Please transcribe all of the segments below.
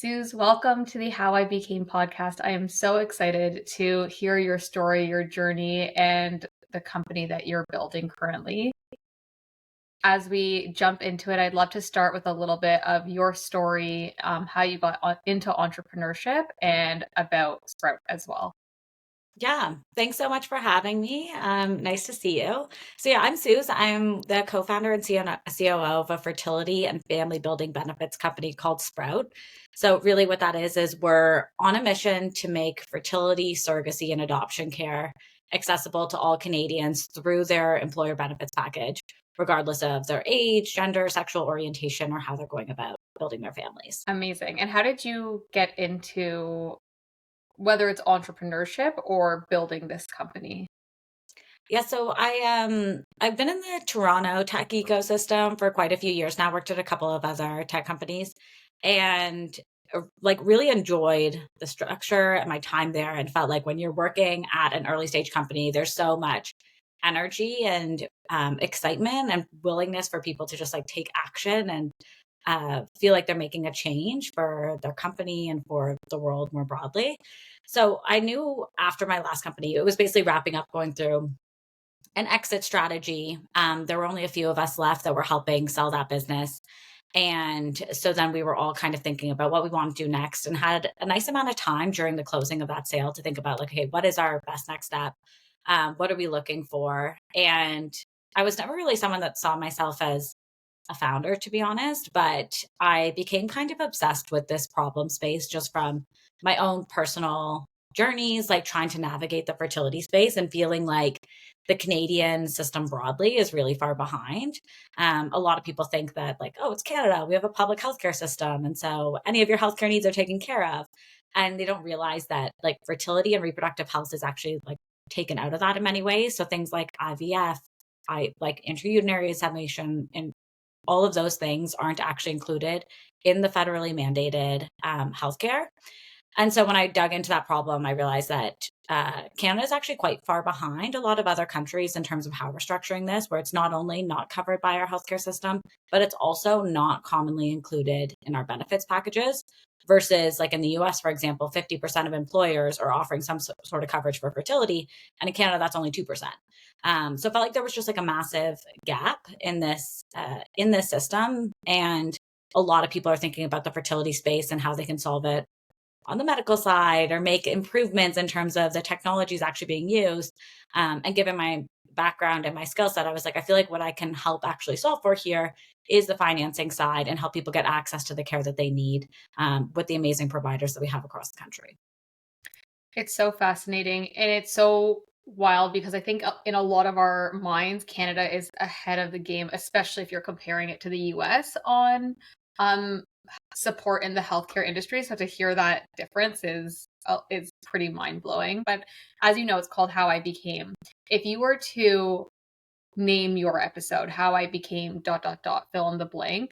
Suze, welcome to the How I Became podcast. I am so excited to hear your story, your journey, and the company that you're building currently. As we jump into it, I'd love to start with a little bit of your story, how you got into entrepreneurship, and about Sprout as well. Yeah, thanks so much for having me. Nice to see you. I'm Suze. I'm the co-founder and COO of a fertility and family building benefits company called Sprout. So really what that is we're on a mission to make fertility, surrogacy, and adoption care accessible to all Canadians through their employer benefits package, regardless of their age, gender, sexual orientation, or how they're going about building their families. Amazing. And how did you get into whether it's entrepreneurship or building this company? I've been in the Toronto tech ecosystem for quite a few years now, worked at a couple of other tech companies and like really enjoyed the structure and my time there and felt like when you're working at an early stage company, there's so much energy and excitement and willingness for people to just like take action and feel like they're making a change for their company and for the world more broadly. So I knew after my last company, it was basically wrapping up going through an exit strategy. There were only a few of us left that were helping sell that business. And so then we were all kind of thinking about what we want to do next and had a nice amount of time during the closing of that sale to think about, like, okay, what is our best next step? What are we looking for? And I was never really someone that saw myself as a founder, to be honest, but I became kind of obsessed with this problem space just from my own personal journeys, like trying to navigate the fertility space and feeling like the Canadian system broadly is really far behind. A lot of people think that, like, oh, it's Canada, we have a public healthcare system. And so any of your healthcare needs are taken care of. And they don't realize that, like, fertility and reproductive health is actually like taken out of that in many ways. So things like IVF, I like intrauterine insemination and all of those things aren't actually included in the federally mandated healthcare. And so when I dug into that problem, I realized that Canada is actually quite far behind a lot of other countries in terms of how we're structuring this, where it's not only not covered by our healthcare system, but it's also not commonly included in our benefits packages. Versus, like in the US, for example, 50% of employers are offering some sort of coverage for fertility. And in Canada, that's only 2%. So I felt like there was just like a massive gap in this system. And a lot of people are thinking about the fertility space and how they can solve it on the medical side or make improvements in terms of the technologies actually being used. And given my background and my skill set, I was like, I feel like what I can help actually solve for here is the financing side and help people get access to the care that they need with the amazing providers that we have across the country. It's so fascinating and it's so wild because I think in a lot of our minds, Canada is ahead of the game, especially if you're comparing it to the US on um, support in the healthcare industry. So to hear that difference is pretty mind blowing. But as you know, it's called How I Became. If you were to name your episode, How I Became dot dot dot fill in the blank,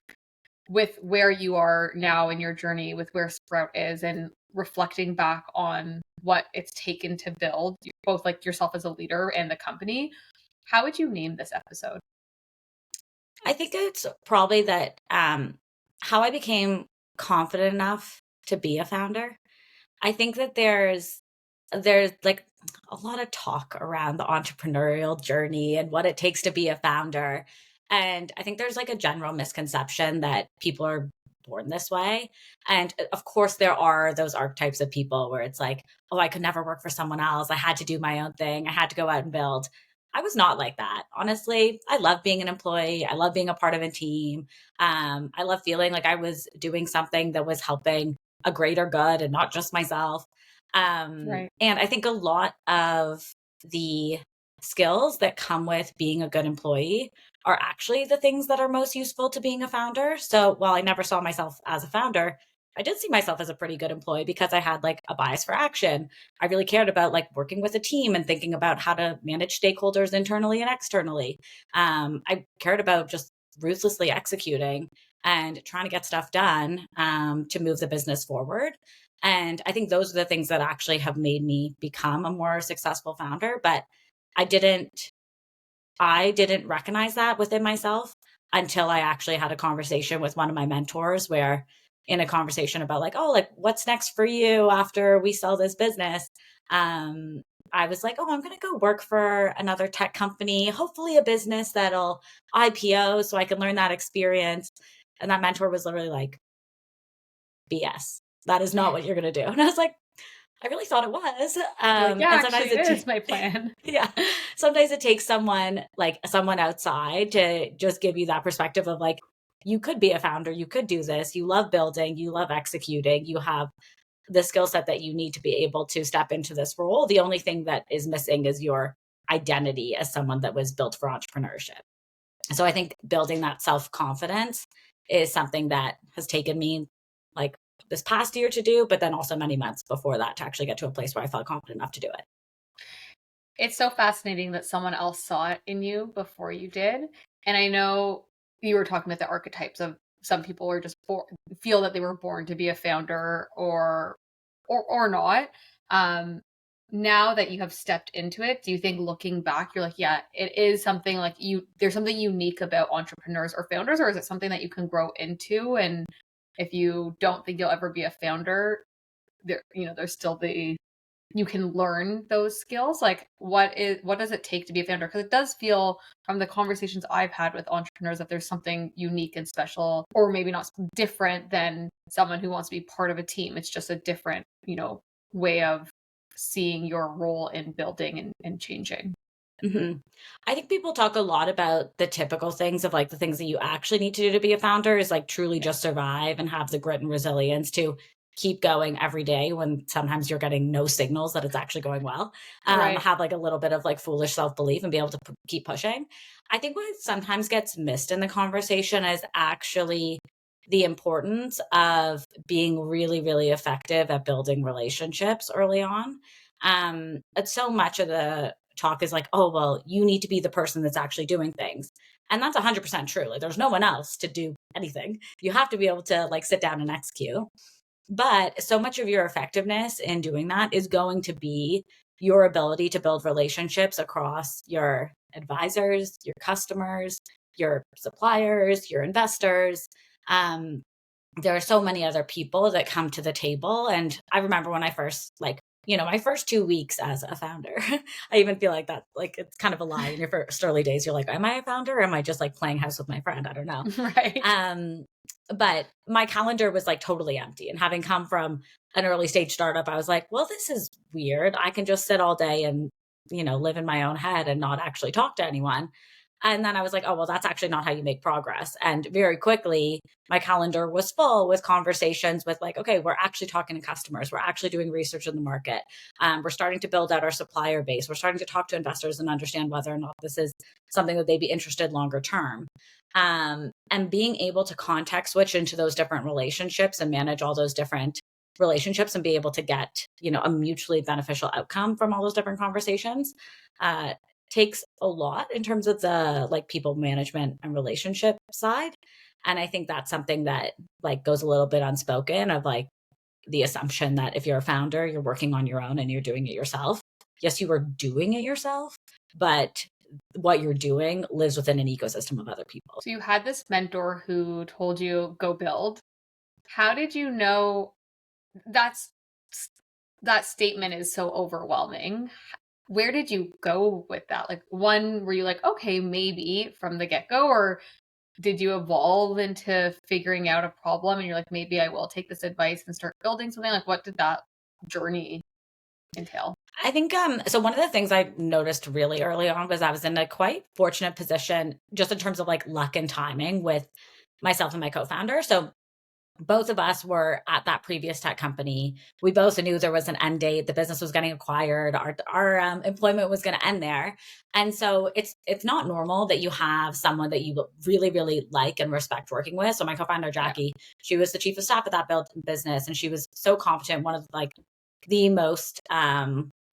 with where you are now in your journey, with where Sprout is, and reflecting back on what it's taken to build both like yourself as a leader and the company, how would you name this episode? I think it's probably that how I became confident enough to be a founder. I think that there's like a lot of talk around the entrepreneurial journey and what it takes to be a founder. And I think there's like a general misconception that people are born this way. And of course, there are those archetypes of people where it's like, oh, I could never work for someone else. I had to do my own thing. I had to go out and build. I was not like that. Honestly, I love being an employee. I love being a part of a team. I love feeling like I was doing something that was helping a greater good and not just myself. Right. And I think a lot of the skills that come with being a good employee are actually the things that are most useful to being a founder. So while I never saw myself as a founder, I did see myself as a pretty good employee because I had like a bias for action. I really cared about like working with a team and thinking about how to manage stakeholders internally and externally. I cared about just ruthlessly executing and trying to get stuff done to move the business forward. And I think those are the things that actually have made me become a more successful founder. But I didn't I didn't recognize that within myself until I actually had a conversation with one of my mentors where in a conversation about like, oh, like what's next for you after we sell this business? Um, I was like, oh, I'm going to go work for another tech company, hopefully a business that'll IPO so I can learn that experience. And that mentor was literally like, BS. That is not what you're going to do. And I was like, I really thought it was. You're like, yeah, And actually, sometimes it is my plan. yeah, sometimes it takes someone like someone outside to just give you that perspective of like, you could be a founder, you could do this, you love building, you love executing, you have the skill set that you need to be able to step into this role. The only thing that is missing is your identity as someone that was built for entrepreneurship. So I think building that self-confidence is something that has taken me like this past year to do, but then also many months before that to actually get to a place where I felt confident enough to do it. It's so fascinating that someone else saw it in you before you did. And I know you were talking about the archetypes of some people are just feel that they were born to be a founder or not. Um, Now that you have stepped into it, do you think looking back, you're like, yeah, it is something like there's something unique about entrepreneurs or founders, or is it something that you can grow into? And if you don't think you'll ever be a founder, there's still you can learn those skills. Like what does it take to be a founder? Because it does feel from the conversations I've had with entrepreneurs that there's something unique and special, or maybe not different than someone who wants to be part of a team. It's just a different, way of seeing your role in building and changing. Hmm. I think people talk a lot about the typical things of like the things that you actually need to do to be a founder is like truly Yeah. just survive and have the grit and resilience to keep going every day when sometimes you're getting no signals that it's actually going well. Right. Have like a little bit of like foolish self belief and be able to keep pushing. I think what sometimes gets missed in the conversation is actually the importance of being really, really effective at building relationships early on. It's so much of the talk is like, oh, well, you need to be the person that's actually doing things. And that's 100% true. Like, there's no one else to do anything. You have to be able to like sit down and execute. But so much of your effectiveness in doing that is going to be your ability to build relationships across your advisors, your customers, your suppliers, your investors. Um, there are so many other people that come to the table. And I remember when I first, like, my first 2 weeks as a founder, I even feel like that, like, it's kind of a lie in your first early days. You're like, am I a founder? Or am I just like playing house with my friend? I don't know. Right. Um, but my calendar was like totally empty. And having come from an early stage startup, I was like, well, this is weird. I can just sit all day and, live in my own head and not actually talk to anyone. And then I was like, oh, well, that's actually not how you make progress. And very quickly, my calendar was full with conversations with like, okay, we're actually talking to customers. We're actually doing research in the market. We're starting to build out our supplier base. We're starting to talk to investors and understand whether or not this is something that they'd be interested longer term. And being able to context switch into those different relationships and manage all those different relationships and be able to get, a mutually beneficial outcome from all those different conversations. Takes a lot in terms of the like people management and relationship side. And I think that's something that like goes a little bit unspoken of like the assumption that if you're a founder, you're working on your own and you're doing it yourself. Yes, you are doing it yourself, but what you're doing lives within an ecosystem of other people. So you had this mentor who told you go build. How did you know that's that statement is so overwhelming? Where did you go with that? Like, one, were you like, okay, maybe from the get-go, or did you evolve into figuring out a problem and you're like, maybe I will take this advice and start building something? Like, what did that journey entail? I think so one of the things I noticed really early on was I was in a quite fortunate position just in terms of like luck and timing with myself and my co-founder. So both of us were at that previous tech company. We both knew there was an end date. The business was getting acquired. Our employment was going to end there, and so it's not normal that you have someone that you really really like and respect working with. So my co-founder Yeah. Jackie, she was the chief of staff at that build business, and she was so competent. One of like the most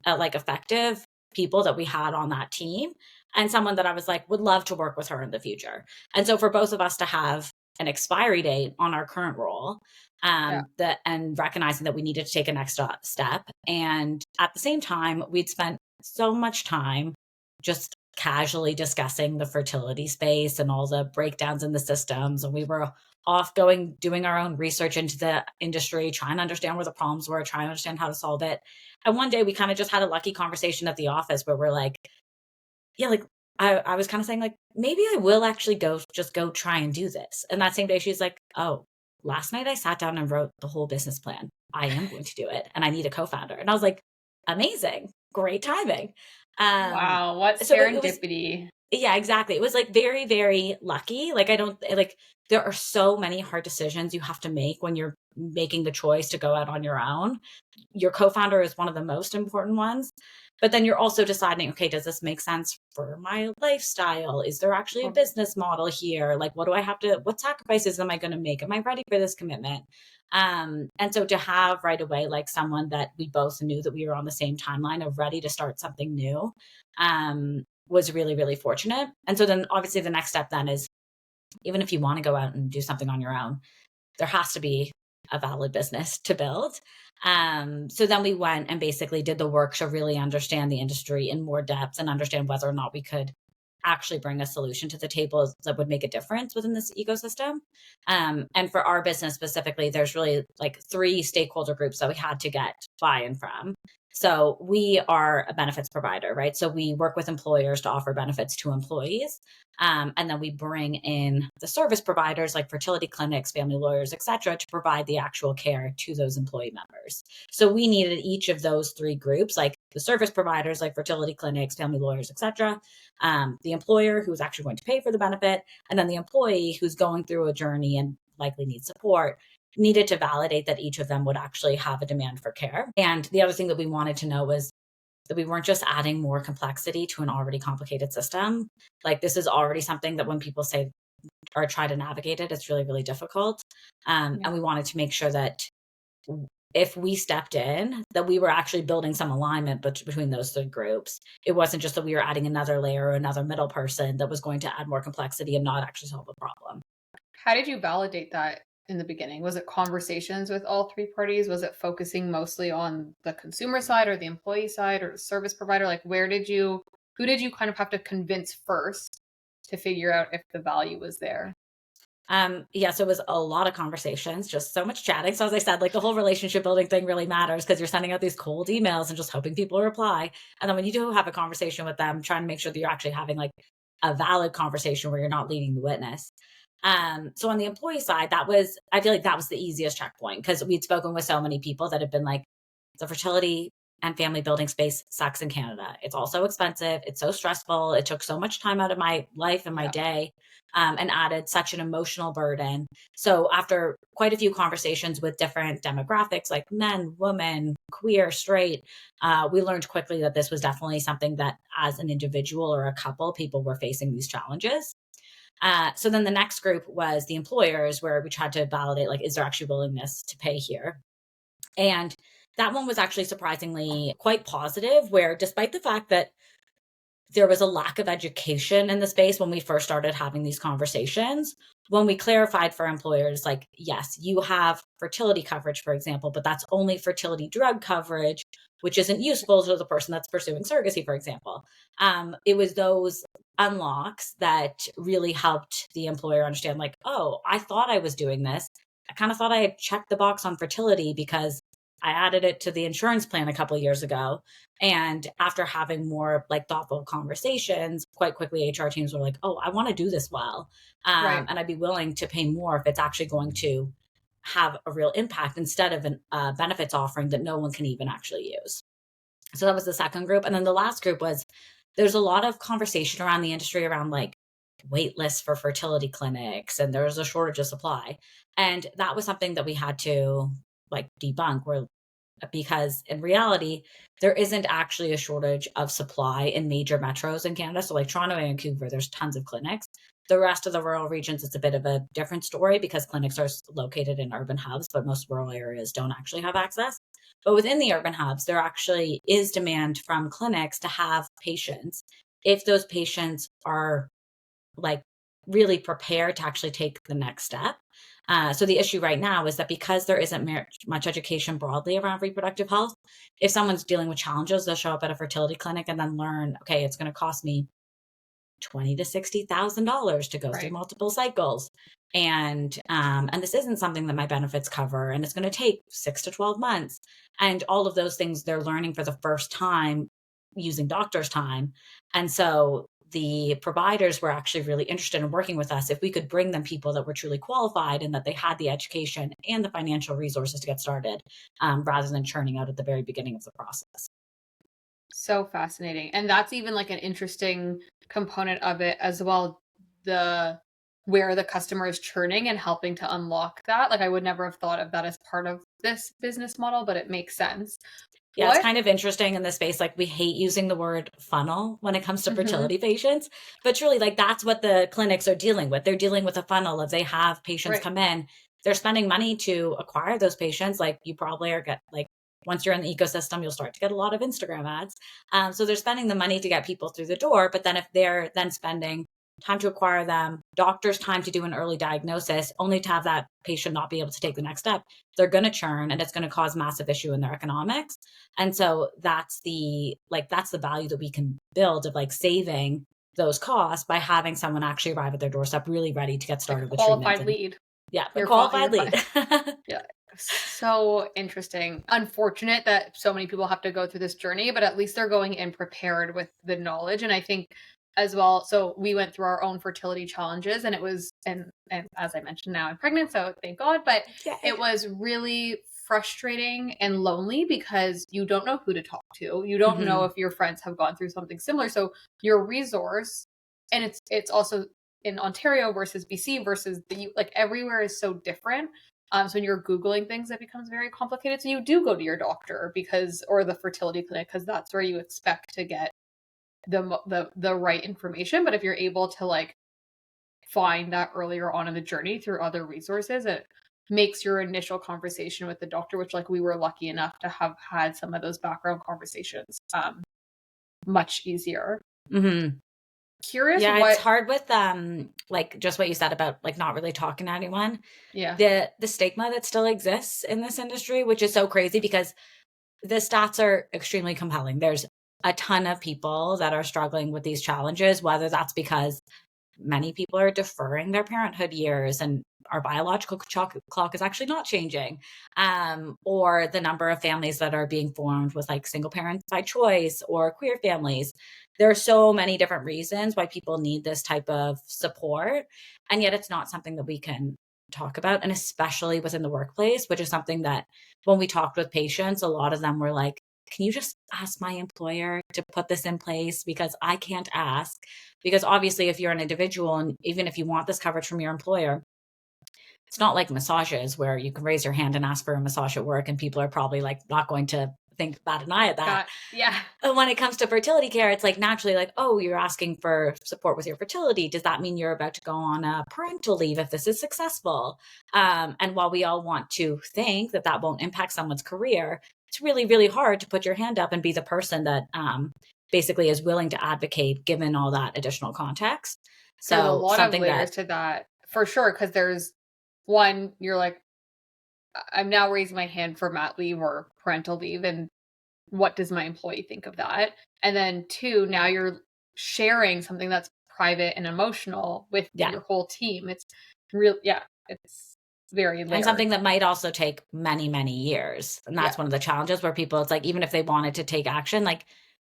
like effective people that we had on that team, and someone that I was like would love to work with her in the future. And so for both of us to have an expiry date on our current role, Yeah. that and recognizing that we needed to take a next step. And at the same time, we'd spent so much time just casually discussing the fertility space and all the breakdowns in the systems. And we were off going, doing our own research into the industry, trying to understand where the problems were, trying to understand how to solve it. And one day we kind of just had a lucky conversation at the office where we're like, yeah, like I was kind of saying like, maybe I will actually go try and do this. And that same day she's like, oh, last night I sat down and wrote the whole business plan. I am going to do it. And I need a co-founder. And I was like, amazing, great timing. Um, Wow, what so it was, serendipity. yeah, exactly. It was like very, very lucky. Like I don't like there are so many hard decisions you have to make when you're making the choice to go out on your own. Your co-founder is one of the most important ones. But then you're also deciding, okay, does this make sense for my lifestyle? Is there actually a business model here? Like what do I have to what sacrifices am I going to make? Am I ready for this commitment? And so to have right away like someone that we both knew that we were on the same timeline of ready to start something new, was really, really fortunate. And so then obviously the next step then is even if you want to go out and do something on your own, there has to be a valid business to build. So then we went and basically did the work to really understand the industry in more depth and understand whether or not we could actually bring a solution to the table that would make a difference within this ecosystem. And for our business specifically, there's really like three stakeholder groups that we had to get buy-in from. So we are a benefits provider, right? So we work with employers to offer benefits to employees. And then we bring in the service providers like fertility clinics, family lawyers, et cetera, to provide the actual care to those employee members. So we needed each of those three groups, like the service providers, like fertility clinics, family lawyers, et cetera, the employer who's actually going to pay for the benefit, and then the employee who's going through a journey and likely needs support, needed to validate that each of them would actually have a demand for care. And the other thing that we wanted to know was that we weren't just adding more complexity to an already complicated system. Like this is already something that when people say or try to navigate it, it's really, really difficult. Yeah. And we wanted to make sure that if we stepped in, that we were actually building some alignment between those three groups. It wasn't just that we were adding another layer or another middle person that was going to add more complexity and not actually solve the problem. How did you validate that in the beginning? Was it conversations with all three parties? Was it focusing mostly on the consumer side or the employee side or the service provider? Like who did you kind of have to convince first to figure out if the value was there? Yeah, so it was a lot of conversations, just so much chatting. So as I said, like the whole relationship building thing really matters because you're sending out these cold emails and just hoping people reply. And then when you do have a conversation with them, trying to make sure that you're actually having like a valid conversation where you're not leading the witness. So on the employee side, I feel like that was the easiest checkpoint because we'd spoken with so many people that had been like, the fertility and family building space sucks in Canada. It's also expensive. It's so stressful. It took so much time out of my life and my Yeah. day, and added such an emotional burden. So after quite a few conversations with different demographics like men, women, queer, straight, we learned quickly that this was definitely something that as an individual or a couple, people were facing these challenges. So then the next group was the employers, where we tried to validate, like, is there actually willingness to pay here? And that one was actually surprisingly quite positive, where despite the fact that there was a lack of education in the space when we first started having these conversations, when we clarified for employers, like, yes, you have fertility coverage, for example, but that's only fertility drug coverage, which isn't useful to the person that's pursuing surrogacy, for example. It was those unlocks that really helped the employer understand, like, oh, I thought I was doing this. I kind of thought I had checked the box on fertility because I added it to the insurance plan a couple of years ago. And after having more like thoughtful conversations, quite quickly HR teams were like, "Oh, I want to do this well, Right. and I'd be willing to pay more if it's actually going to have a real impact instead of an benefits offering that no one can even actually use." So that was the second group, and then the last group was there's a lot of conversation around the industry around like wait lists for fertility clinics, and there's a shortage of supply, and that was something that we had to like debunk. Where because in reality, there isn't actually a shortage of supply in major metros in Canada. So, like Toronto and Vancouver, there's tons of clinics. The rest of the rural regions, it's a bit of a different story because clinics are located in urban hubs, but most rural areas don't actually have access. But within the urban hubs, there actually is demand from clinics to have patients if those patients are like really prepared to actually take the next step. So the issue right now is that because there isn't much education broadly around reproductive health, if someone's dealing with challenges, they'll show up at a fertility clinic and then learn, okay, it's going to cost me $20 to $60,000 to go through Right. multiple cycles. And this isn't something that my benefits cover, and it's going to take 6 to 12 months. And all of those things they're learning for the first time using doctor's time. And so the providers were actually really interested in working with us if we could bring them people that were truly qualified and that they had the education and the financial resources to get started, rather than churning out at the very beginning of the process. So fascinating. And that's even like an interesting component of it as well. The where the customer is churning and helping to unlock that. Like I would never have thought of that as part of this business model, but it makes sense. Yeah, it's What? kind of interesting in this space. Like we hate using the word funnel when it comes to Hmm. fertility patients, but truly, like that's what the clinics are dealing with. They're dealing with a funnel of they have patients Right. come in, they're spending money to acquire those patients. Like you probably are get like once you're in the ecosystem, you'll start to get a lot of Instagram ads. So they're spending the money to get people through the door, but then if they're then spending time to acquire them, doctors time to do an early diagnosis, only to have that patient not be able to take the next step, they're going to churn and it's going to cause massive issue in their economics. And so that's the value that we can build of like saving those costs by having someone actually arrive at their doorstep really ready to get Like a started with treatments. qualified And lead. yeah, a You're qualified fine. lead. Yeah. So interesting. Unfortunate that so many people have to go through this journey, but at least they're going in prepared with the knowledge. And I think as well, so we went through our own fertility challenges and it was and as I mentioned now I'm pregnant, so thank God, but Yay. it was really frustrating and lonely because you don't know who to talk to. You don't know Hmm. if your friends have gone through something similar. So your resource and it's also in Ontario versus BC versus like everywhere is so different. So when you're Googling things, it becomes very complicated. So you do go to your doctor or the fertility clinic because that's where you expect to get the right information. But if you're able to like find that earlier on in the journey through other resources, it makes your initial conversation with the doctor, which like we were lucky enough to have had some of those background conversations, much easier. Hmm. Curious Yeah, it's what, hard with like just what you said about like not really talking to anyone. yeah, The stigma that still exists in this industry, which is so crazy because the stats are extremely compelling. There's a ton of people that are struggling with these challenges, whether that's because many people are deferring their parenthood years and our biological clock is actually not changing, or the number of families that are being formed with like single parents by choice or queer families. There are so many different reasons why people need this type of support, and yet it's not something that we can talk about, and especially within the workplace, which is something that when we talked with patients, a lot of them were like, can you just ask my employer to put this in place because I can't ask? Because obviously, if you're an individual and even if you want this coverage from your employer, it's not like massages where you can raise your hand and ask for a massage at work and people are probably like not going to think bat an eye at that. got, yeah, And when it comes to fertility care, it's like naturally like, oh, you're asking for support with your fertility. Does that mean you're about to go on a parental leave if this is successful? And while we all want to think that that won't impact someone's career, it's really, really hard to put your hand up and be the person that basically is willing to advocate given all that additional context. there's a So lot of something layers that, to that for sure. Because there's one, you're like, I'm now raising my hand for mat leave or parental leave, and what does my employee think of that? And then two, now you're sharing something that's private and emotional with yeah, your whole team. It's real, yeah, it's very and layered. something that might also take many, many years. And Yeah, that's one of the challenges where people, it's like, even if they wanted to take action, like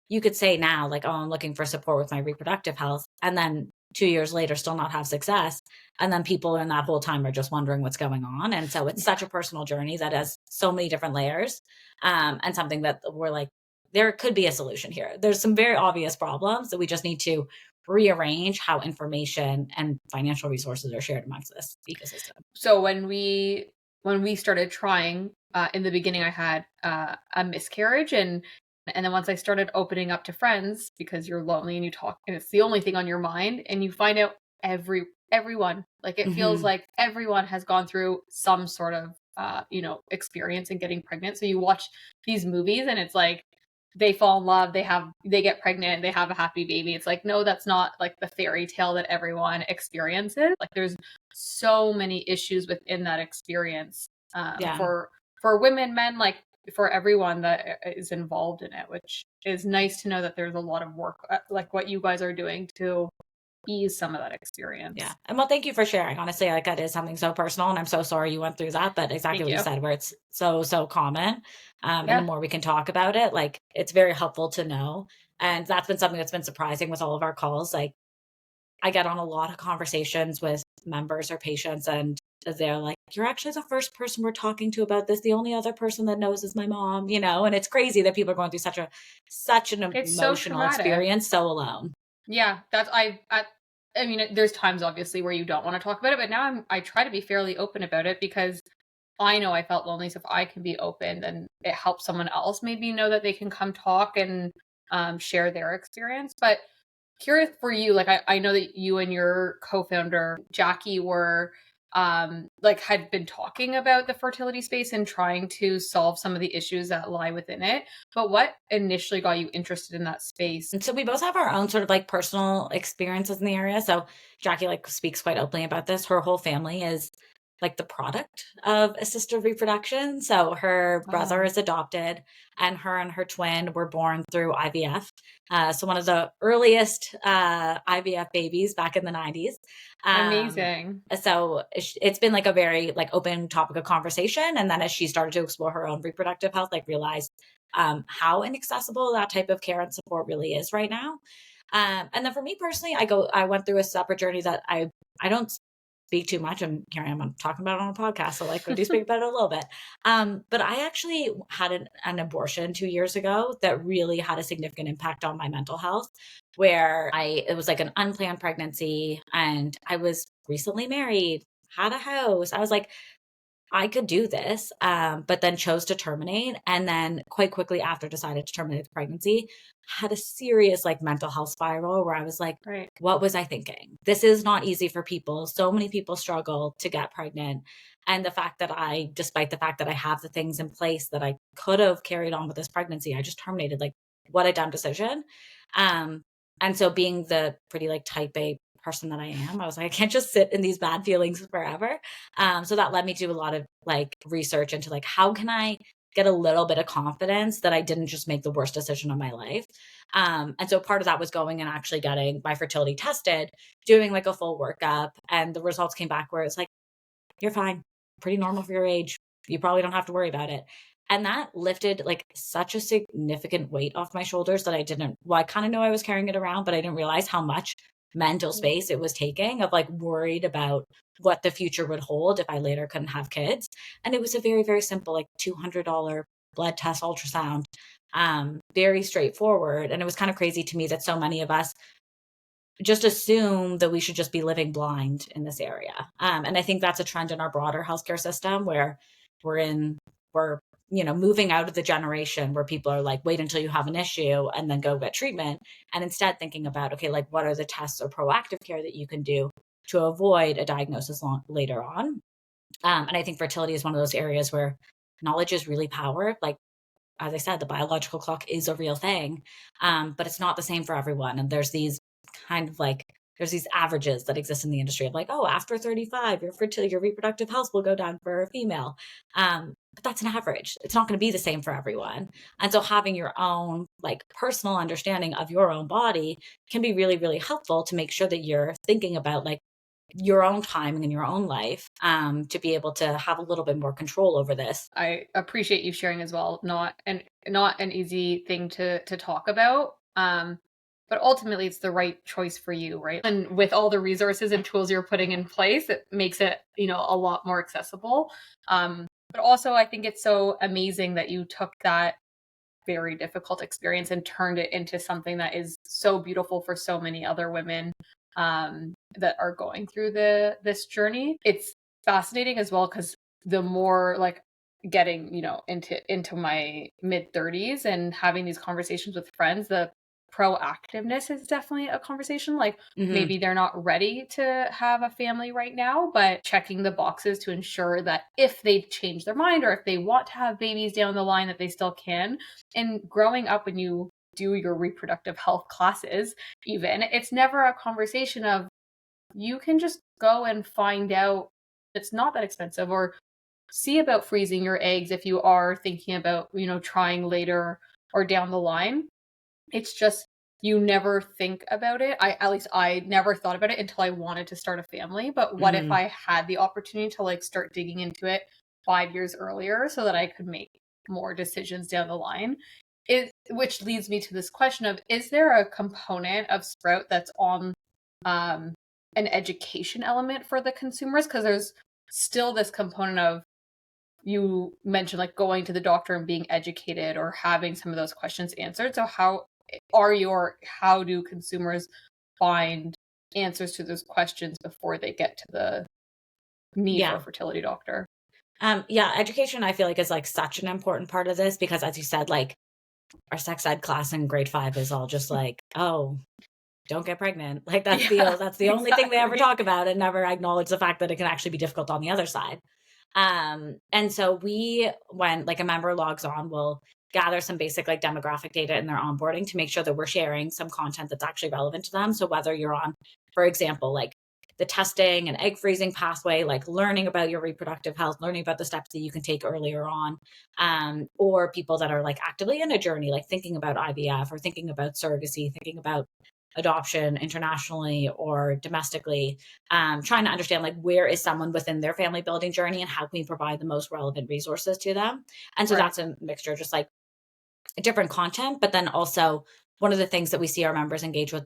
you could say now, like, oh, I'm looking for support with my reproductive health. And then 2 years later, still not have success. And then people in that whole time are just wondering what's going on. And so it's such yeah, a personal journey that has so many different layers, and something that we're like, there could be a solution here. There's some very obvious problems that we just need to rearrange how information and financial resources are shared amongst this ecosystem. so when we started trying, in the beginning I had a miscarriage, and then once I started opening up to friends because you're lonely and you talk and it's the only thing on your mind, and you find out everyone, like it feels Hmm. like everyone has gone through some sort of experience in getting pregnant. So you watch these movies and it's like they fall in love, they get pregnant, they have a happy baby. It's like, no, that's not like the fairy tale that everyone experiences. Like there's so many issues within that experience, Yeah. for women, men, like for everyone that is involved in it, which is nice to know that there's a lot of work, like what you guys are doing to ease some of that Yeah. experience. And well, thank you for sharing. Honestly, like that is something so personal. And I'm so sorry you went through that. But exactly Thank what you you. said, where it's so, so common. And the Yeah, more we can talk about it, like it's very helpful to know. And that's been something that's been surprising with all of our calls. Like I get on a lot of conversations with members or patients, and they're like, "You're actually the first person we're talking to about this. The only other person that knows is my mom," you know, and it's crazy that people are going through such an it's so emotional traumatic. experience so alone. Yeah, that's I mean, there's times obviously where you don't want to talk about it, but now I try to be fairly open about it because I know I felt lonely. So if I can be open, then it helps someone else maybe know that they can come talk and share their experience. But curious for you, like I know that you and your co-founder Jackie were like had been talking about the fertility space and trying to solve some of the issues that lie within it. But what initially got you interested in that space? And so we both have our own sort of like personal experiences in the area. So Jackie like speaks quite openly about this. Her whole family is like the product of assisted reproduction. So her brother Oh, is adopted, and her twin were born through IVF. So one of the earliest IVF babies back in the 90s. Um, amazing. so it's been like a very like open topic of conversation. And then as she started to explore her own reproductive health, like realized how inaccessible that type of care and support really is right now. And then for me personally, I went through a separate journey that I don't speak too much. And here I am, I'm talking about it on a podcast. So like I do speak about it a little bit. But I actually had an abortion 2 years ago that really had a significant impact on my mental health, where it was like an unplanned pregnancy, and I was recently married, had a house. I was like, I could do this, but then chose to terminate. And then quite quickly after decided to terminate the pregnancy, had a serious like mental health spiral where I was like, Right. what was I thinking? This is not easy for people. So many people struggle to get pregnant. And the fact that despite the fact that I have the things in place that I could have carried on with this pregnancy, I just terminated. Like, what a dumb decision. Um, and so being the pretty like type A person that I am, I was like, I can't just sit in these bad feelings forever. So that led me to a lot of like research into like how can I get a little bit of confidence that I didn't just make the worst decision of my life. And so part of that was going and actually getting my fertility tested, doing like a full workup, and the results came back where it's like, you're fine, pretty normal for your age. You probably don't have to worry about it. And that lifted like such a significant weight off my shoulders that well, I kind of know I was carrying it around, but I didn't realize how much mental Mm. space it was taking of like worried about what the future would hold if I later couldn't have kids. And it was a very, very simple, like $200 blood test ultrasound, very straightforward. And it was kind of crazy to me that so many of us just assume that we should just be living blind in this area. And I think that's a trend in our broader healthcare system where we're in, we're, moving out of the generation where people are like, wait until you have an issue and then go get treatment. And instead thinking about, okay, like what are the tests or proactive care that you can do to avoid a diagnosis later on? And I think fertility is one of those areas where knowledge is really power. Like, as I said, the biological clock is a real thing, but it's not the same for everyone. And kind of like there's these averages that exist in the industry of like, oh, after 35, your reproductive health will go down for a female. But that's an average. It's not going to be the same for everyone. And so having your own like personal understanding of your own body can be really, really helpful to make sure that you're thinking about like your own timing in your own life, to be able to have a little bit more control over this. I appreciate you sharing as well. Not an easy thing to talk about. But ultimately it's the right choice for you, right? And with all the resources and tools you're putting in place, it makes it, a lot more accessible. But also I think it's so amazing that you took that very difficult experience and turned it into something that is so beautiful for so many other women that are going through this journey. It's fascinating as well because the more like getting into my mid 30s and having these conversations with friends, the proactiveness is definitely a conversation. Like Hmm. maybe they're not ready to have a family right now, but checking the boxes to ensure that if they change their mind or if they want to have babies down the line that they still can. And growing up, when you do your reproductive health classes, even, it's never a conversation of you can just go and find out. It's not that expensive, or see about freezing your eggs if you are thinking about trying later or down the line. It's just you never think about it. At least I never thought about it until I wanted to start a family. But what if Mhm. I had the opportunity to like start digging into it 5 years earlier so that I could make more decisions down the line? Which leads me to this question of, is there a component of Sprout that's on um, an education element for the consumers? Because there's still this component of, you mentioned like going to the doctor and being educated or having some of those questions answered. So how do consumers find answers to those questions before they get to the need for a Yeah. fertility doctor? Yeah, education I feel like is like such an important part of this because as you said, like our sex ed class in grade 5 is all just like, oh, don't get pregnant. Like Yeah, that's the only thing they ever exactly. talk about and never acknowledge the fact that it can actually be difficult on the other side. And so when like a member logs on, we'll gather some basic like demographic data in their onboarding to make sure that we're sharing some content that's actually relevant to them. So whether you're on, for example, like the testing and egg freezing pathway, like learning about your reproductive health, learning about the steps that you can take earlier on, or people that are like actively in a journey, like thinking about IVF or thinking about surrogacy, thinking about adoption internationally or domestically, trying to understand like where is someone within their family building journey and how can we provide the most relevant resources to them. And so Right. that's a mixture, just like different content, but then also one of the things that we see our members engage with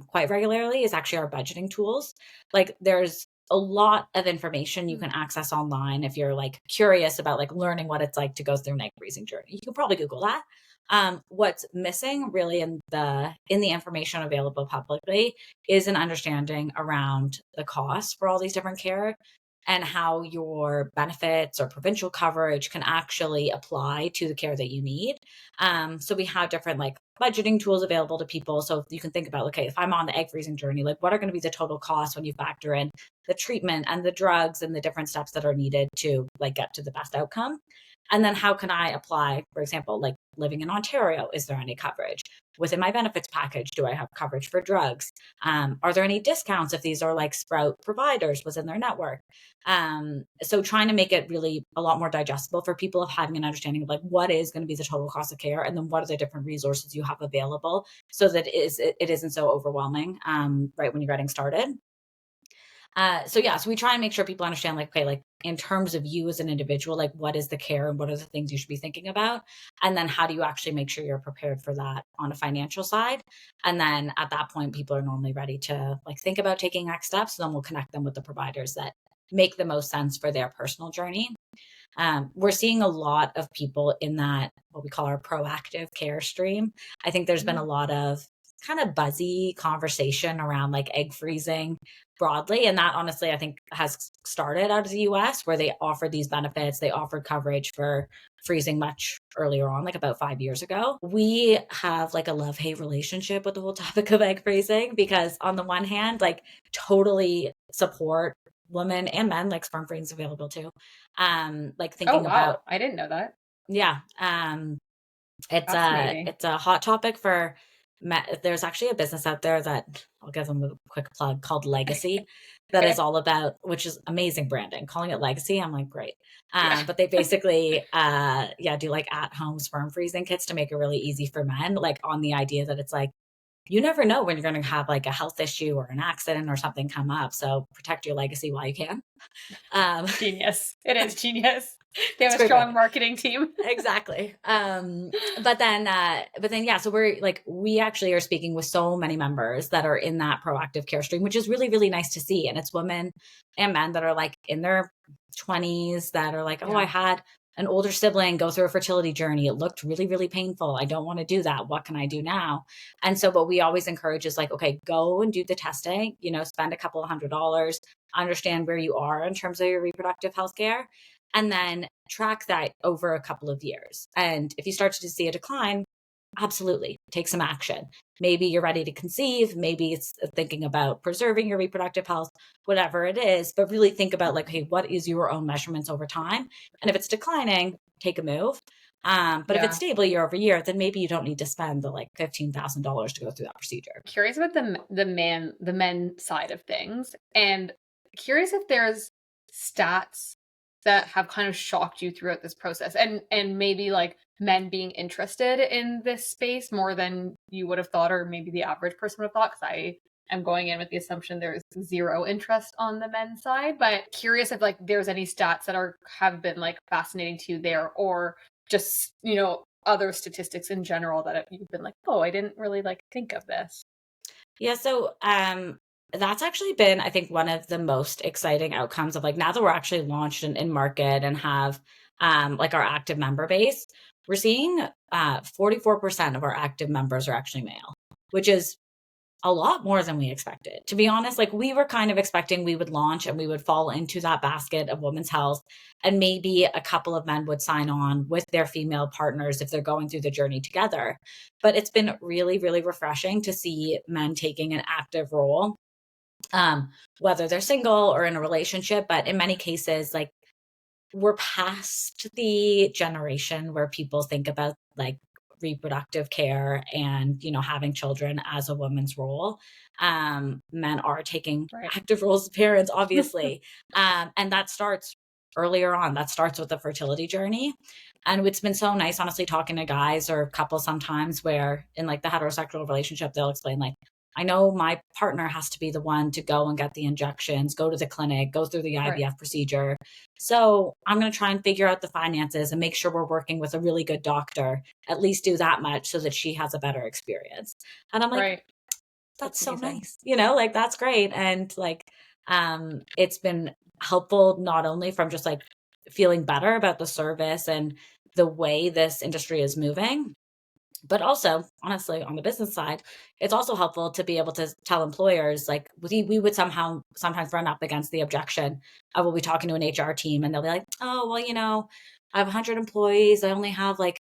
quite regularly is actually our budgeting tools. Like there's a lot of information you can access online if you're like curious about like learning what it's like to go through an egg freezing journey. You can probably Google that. What's missing really in the information available publicly is an understanding around the cost for all these different care and how your benefits or provincial coverage can actually apply to the care that you need. So we have different like budgeting tools available to people. So you can think about, okay, if I'm on the egg freezing journey, like what are going to be the total costs when you factor in the treatment and the drugs and the different steps that are needed to like get to the best outcome? And then how can I apply, for example, like living in Ontario, is there any coverage? Within my benefits package, do I have coverage for drugs? Are there any discounts if these are like Sprout providers within their network? So trying to make it really a lot more digestible for people of having an understanding of like what is going to be the total cost of care and then what are the different resources you have available so that it isn't so overwhelming right when you're getting started. So we try and make sure people understand like, okay, like in terms of you as an individual, like what is the care and what are the things you should be thinking about? And then how do you actually make sure you're prepared for that on a financial side? And then at that point, people are normally ready to like think about taking next steps. And then we'll connect them with the providers that make the most sense for their personal journey. We're seeing a lot of people in that, what we call our proactive care stream. I think there's been a Mhm. lot of kind of buzzy conversation around like egg freezing broadly. And that honestly, I think has started out of the US where they offer these benefits. They offered coverage for freezing much earlier on, like about 5 years ago. We have like a love hate relationship with the whole topic of egg freezing because, on the one hand, like totally support women and men, like sperm freezing is available too. Like Oh, thinking about, wow. I didn't know that. yeah, Fascinating. it's a hot topic for there's actually a business out there that I'll give them a quick plug called Legacy that is Okay. all about, which is amazing branding. Calling it Legacy, I'm like, great. Yeah. But they basically do like at home sperm freezing kits to make it really easy for men, like on the idea that it's like you never know when you're going to have like a health issue or an accident or something come up. So protect your legacy while you can. Um, Genius. It is genius. They it's have a great strong branding. marketing team. Exactly. But then, yeah, so we actually are speaking with so many members that are in that proactive care stream, which is really, really nice to see. And it's women and men that are like in their 20s that are like, oh, I Yeah. had an older sibling go through a fertility journey. It looked really, really painful. I don't want to do that. What can I do now? And so, what we always encourage is like, okay, go and do the testing, spend a couple of $100, understand where you are in terms of your reproductive health care and then track that over a couple of years. And if you start to see a decline, absolutely take some action. Maybe you're ready to conceive, maybe it's thinking about preserving your reproductive health, whatever it is, but really think about like, hey, what is your own measurements over time? And if it's declining, take a move. But if it's Yeah. stable year over year, then maybe you don't need to spend the like $15,000 to go through that procedure. Curious about the men side of things, and curious if there's stats that have kind of shocked you throughout this process, and maybe like men being interested in this space more than you would have thought, or maybe the average person would have thought, because I am going in with the assumption there's zero interest on the men's side. But curious if like there's any stats that have been like fascinating to you there, or just, other statistics in general that you've been like, oh, I didn't really like think of this. Yeah, so that's actually been, I think, one of the most exciting outcomes of like now that we're actually launched in market and have like our active member base, we're seeing 44% of our active members are actually male, which is a lot more than we expected. To be honest, like we were kind of expecting we would launch and we would fall into that basket of women's health, and maybe a couple of men would sign on with their female partners if they're going through the journey together. But it's been really, really refreshing to see men taking an active role, whether they're single or in a relationship. But in many cases, like we're past the generation where people think about like reproductive care and having children as a woman's role. Men are taking Right. active roles as parents, obviously. And that starts earlier on. That starts with the fertility journey. And it's been so nice, honestly, talking to guys or couples sometimes where in like the heterosexual relationship, they'll explain like, I know my partner has to be the one to go and get the injections, go to the clinic, go through the Right. IVF procedure. So I'm going to try and figure out the finances and make sure we're working with a really good doctor, at least do that much so that she has a better experience. And I'm like, Right. that's That's so amazing. nice, like that's great. And like, it's been helpful not only from just like feeling better about the service and the way this industry is moving, but also, honestly, on the business side, it's also helpful to be able to tell employers, like we would sometimes run up against the objection. I will be talking to an HR team and they'll be like, oh, well, I have 100 employees. I only have like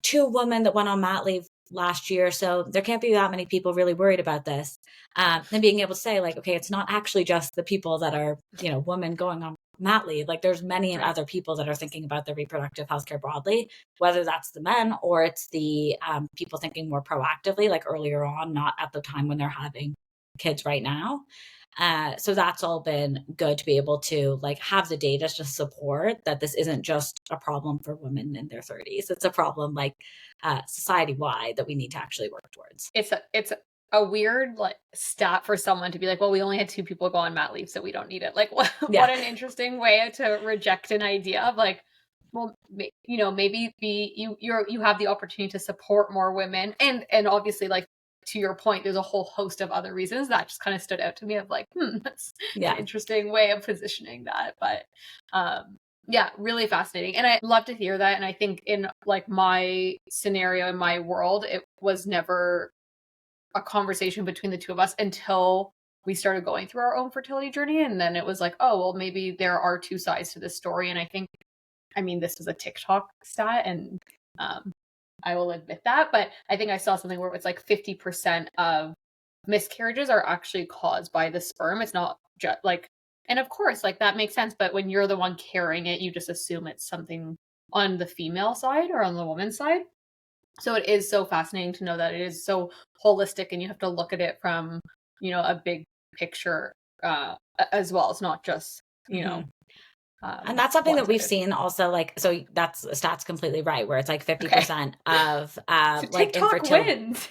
2 women that went on mat leave last year. So there can't be that many people really worried about this. And being able to say like, okay, it's not actually just the people that are, women going on mat leave. Like there's many Right. other people that are thinking about their reproductive healthcare broadly, whether that's the men or it's the people thinking more proactively, like earlier on, not at the time when they're having kids right now. So that's all been good to be able to like have the data to support that this isn't just a problem for women in their 30s. It's a problem like society wide that we need to actually work towards. It's a weird like stat for someone to be like, well, we only had 2 people go on mat leave, so we don't need it. Like, what Yeah. an interesting way to reject an idea of like, well, maybe you have the opportunity to support more women, and obviously, like, to your point, there's a whole host of other reasons that just kind of stood out to me of like, that's an Yeah. interesting way of positioning that. But yeah, really fascinating. And I love to hear that. And I think in like my scenario, in my world, it was never a conversation between the two of us until we started going through our own fertility journey. And then it was like, oh, well, maybe there are two sides to this story. And I mean, this is a TikTok stat, and um, I will admit that, but I think I saw something where it's like 50% of miscarriages are actually caused by the sperm. It's not just like, and of course, like that makes sense. But when you're the one carrying it, you just assume it's something on the female side or on the woman's side. So it is so fascinating to know that it is so holistic, and you have to look at it from, a big picture as well. It's not just, Mhm. And that's something one that we've sided. seen also, like, so that's stats completely right, where it's like Okay. 50% of So like TikTok infertility. wins.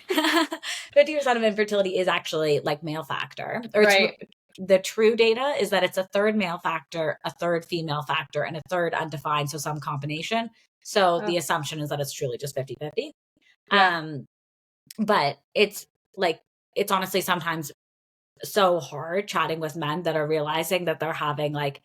50% of infertility is actually like male factor, or Right. the true data is that it's a third male factor, a third female factor, and a third undefined. So some combination. So Oh, the assumption is that it's truly just 50-50. yeah. Um, but it's like, it's honestly sometimes so hard chatting with men that are realizing that they're having like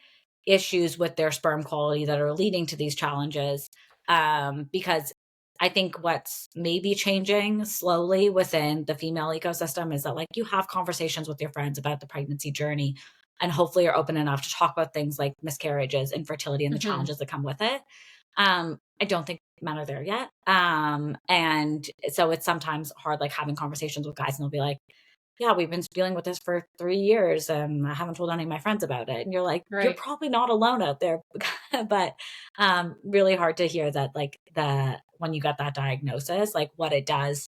issues with their sperm quality that are leading to these challenges. Because I think what's maybe changing slowly within the female ecosystem is that like you have conversations with your friends about the pregnancy journey, and hopefully you're open enough to talk about things like miscarriages, infertility, and the Mhm. challenges that come with it. I don't think men are there yet. And so it's sometimes hard like having conversations with guys and they'll be like, yeah, we've been dealing with this for 3 years, and I haven't told any of my friends about it. And you're like, you're Right. probably not alone out there. But, really hard to hear that, like, when you get that diagnosis, like, what it does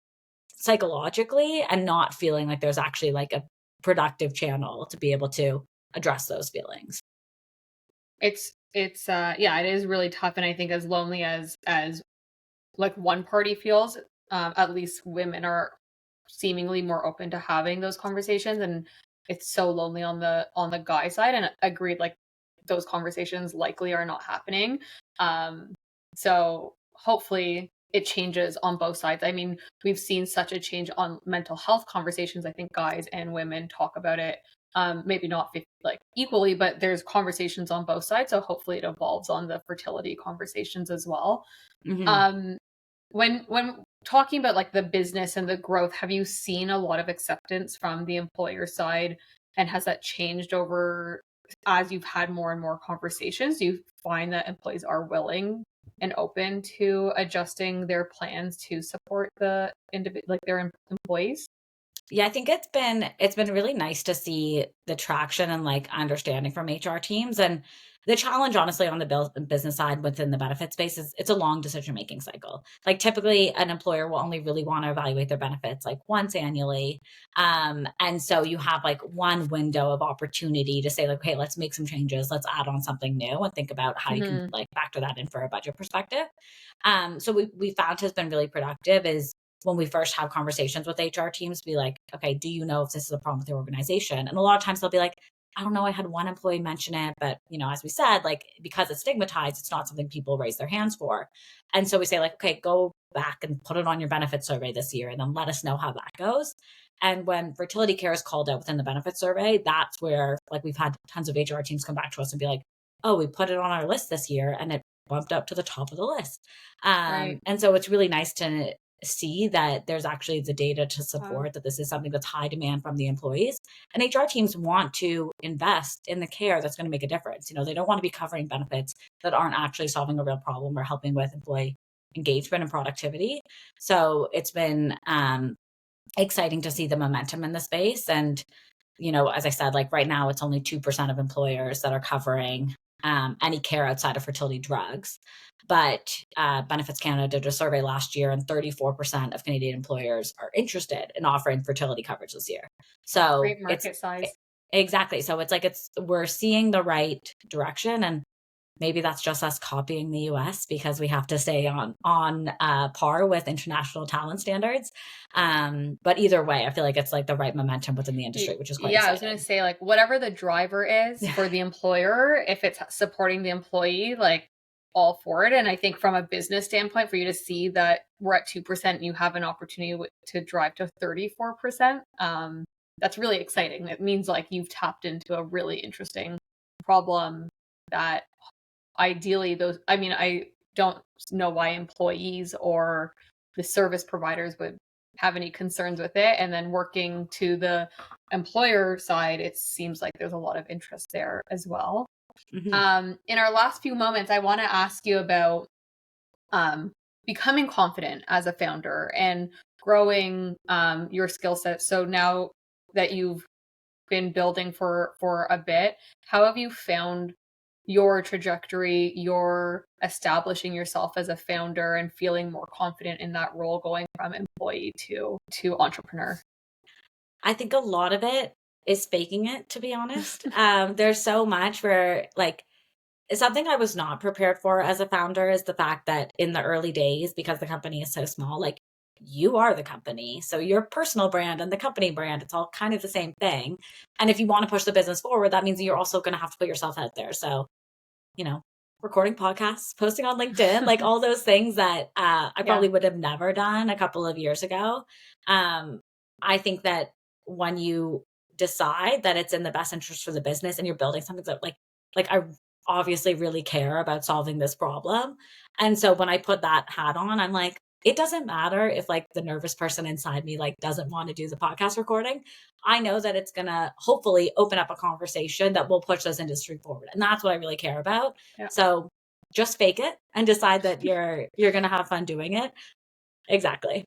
psychologically and not feeling like there's actually, like, a productive channel to be able to address those feelings. It's yeah, it is really tough, and I think as lonely as like one party feels, at least women are seemingly more open to having those conversations, and it's so lonely on the guy side. And agreed, like those conversations likely are not happening. Um, so hopefully it changes on both sides. I mean, we've seen such a change on mental health conversations. I think guys and women talk about it, maybe not like equally, but there's conversations on both sides. So hopefully it evolves on the fertility conversations as well. Hmm. Um, when talking about like the business and the growth, have you seen a lot of acceptance from the employer side? And has that changed over as you've had more and more conversations? Do you find that employees are willing and open to adjusting their plans to support the like their employees? Yeah, I think it's been really nice to see the traction and like understanding from HR teams. And the challenge, honestly, on the business side within the benefit space is it's a long decision making cycle. Like typically, an employer will only really want to evaluate their benefits like once annually, and so you have like one window of opportunity to say like, okay, let's make some changes, let's add on something new, and think about how you can Hmm. like factor that in for a budget perspective. So we found has been really productive is when we first have conversations with HR teams, be like, okay, do you know if this is a problem with your organization? And a lot of times they'll be like, I don't know, I had one employee mention it, but as we said, like because it's stigmatized, it's not something people raise their hands for. And so we say, like, okay, go back and put it on your benefit survey this year and then let us know how that goes. And when fertility care is called out within the benefit survey, that's where like we've had tons of HR teams come back to us and be like, oh, we put it on our list this year and it bumped up to the top of the list. Right. And so it's really nice to see that there's actually the data to Wow. support that this is something that's high demand from the employees. And HR teams want to invest in the care that's going to make a difference. They don't want to be covering benefits that aren't actually solving a real problem or helping with employee engagement and productivity. So it's been exciting to see the momentum in the space. And as I said, like right now, it's only 2% of employers that are covering any care outside of fertility drugs. But Benefits Canada did a survey last year, and 34% of Canadian employers are interested in offering fertility coverage this year. So Great it's market size. exactly. So it's like we're seeing the right direction, and maybe that's just us copying the US because we have to stay on par with international talent standards. But either way, I feel like it's like the right momentum within the industry, which is quite Yeah, I was gonna exciting. say, like, whatever the driver is Yeah. for the employer, if it's supporting the employee, like, all for it. And I think from a business standpoint, for you to see that we're at 2% and you have an opportunity to drive to 34%, that's really exciting. It means like you've tapped into a really interesting problem that ideally those, I mean, I don't know why employees or the service providers would have any concerns with it. And then working to the employer side, it seems like there's a lot of interest there as well. Hmm. In our last few moments, I want to ask you about um, becoming confident as a founder and growing your skill set. So now that you've been building for a bit, how have you found your trajectory, your establishing yourself as a founder and feeling more confident in that role going from employee to entrepreneur? I think a lot of it is faking it, to be honest. There's so much where like something I was not prepared for as a founder is the fact that in the early days, because the company is so small, like you are the company. So your personal brand and the company brand, it's all kind of the same thing. And if you want to push the business forward, that means you're also going to have to put yourself out there. So, you know, recording podcasts, posting on LinkedIn, like all those things that I Yeah. probably would have never done a couple of years ago. Um, I think that when you decide that it's in the best interest for the business and you're building something that like I obviously really care about solving this problem. And so when I put that hat on, I'm like, it doesn't matter if like the nervous person inside me like doesn't want to do the podcast recording. I know that it's gonna hopefully open up a conversation that will push this industry forward. And that's what I really care about. Yeah. So just fake it and decide that you're gonna have fun doing it. Exactly.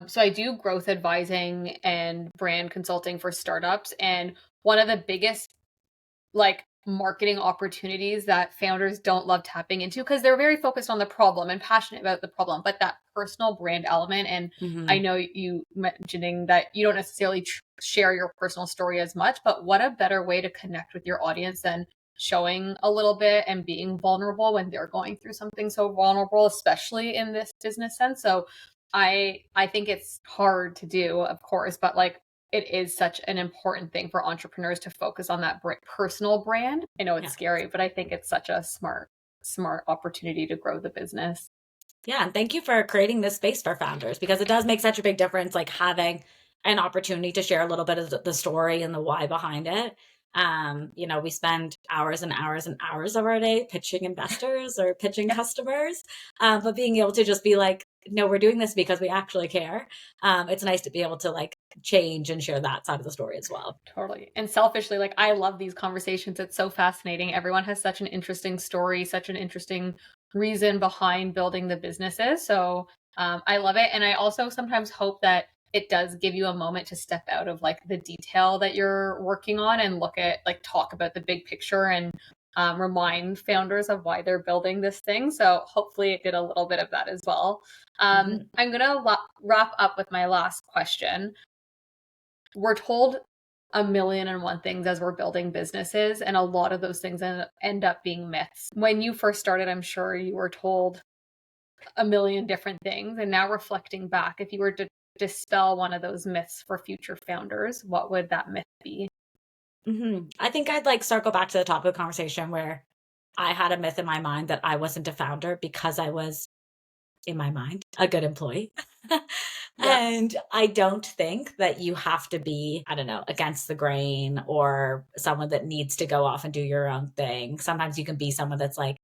So I do growth advising and brand consulting for startups. And one of the biggest like marketing opportunities that founders don't love tapping into because they're very focused on the problem and passionate about the problem, but that personal brand element. And I Hmm. know you mentioning that you don't necessarily share your personal story as much, but what a better way to connect with your audience than showing a little bit and being vulnerable when they're going through something so vulnerable, especially in this business sense. So I think it's hard to do, of course, but like it is such an important thing for entrepreneurs to focus on that personal brand. I know it's Yeah. scary, but I think it's such a smart opportunity to grow the business. Yeah, and thank you for creating this space for founders because it does make such a big difference, like having an opportunity to share a little bit of the story and the why behind it. We spend hours and hours and hours of our day pitching investors or pitching Yeah, customers, but being able to just be like, no, we're doing this because we actually care. It's nice to be able to like change and share that side of the story as well. totally. And selfishly, like I love these conversations. It's so fascinating. Everyone has such an interesting story, such an interesting reason behind building the businesses. So I love it. And I also sometimes hope that it does give you a moment to step out of like the detail that you're working on and look at like talk about the big picture and remind founders of why they're building this thing. So hopefully it did a little bit of that as well. Mhm. I'm going to wrap up with my last question. We're told a million and one things as we're building businesses, and a lot of those things end up being myths. When you first started, I'm sure you were told a million different things. And now reflecting back, if you were to dispel one of those myths for future founders, what would that myth be? I think I'd like circle back to the top of the conversation where I had a myth in my mind that I wasn't a founder because I was, in my mind, a good employee. Yeah, And I don't think that you have to be, I don't know, against the grain or someone that needs to go off and do your own thing. Sometimes you can be someone that's like,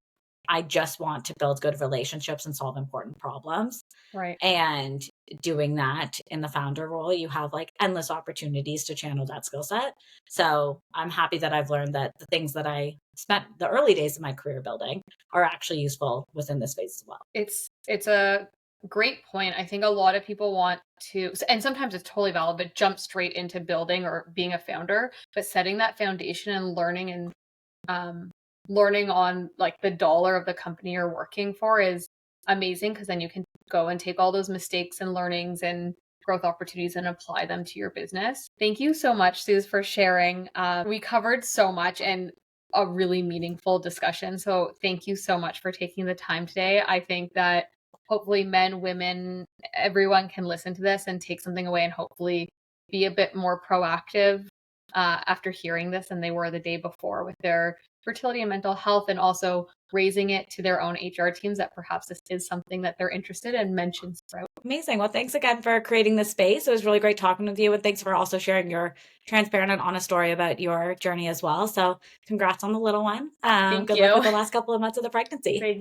I just want to build good relationships and solve important problems. right. And doing that in the founder role, you have like endless opportunities to channel that skill set. So I'm happy that I've learned that the things that I spent the early days of my career building are actually useful within this space as well. It's a great point. I think a lot of people want to, and sometimes it's totally valid, but jump straight into building or being a founder, but setting that foundation and um, learning on like the dollar of the company you're working for is amazing because then you can go and take all those mistakes and learnings and growth opportunities and apply them to your business. Thank you so much, Suze, for sharing. We covered so much and a really meaningful discussion. So thank you so much for taking the time today. I think that hopefully men, women, everyone can listen to this and take something away and hopefully be a bit more proactive after hearing this than they were the day before with their fertility and mental health, and also raising it to their own HR teams that perhaps this is something that they're interested in. Mention Sprout. Amazing. Well, thanks again for creating this space. It was really great talking with you. And thanks for also sharing your transparent and honest story about your journey as well. So, congrats on the little one. Thank Good luck you. with the last couple of months of the pregnancy. Thank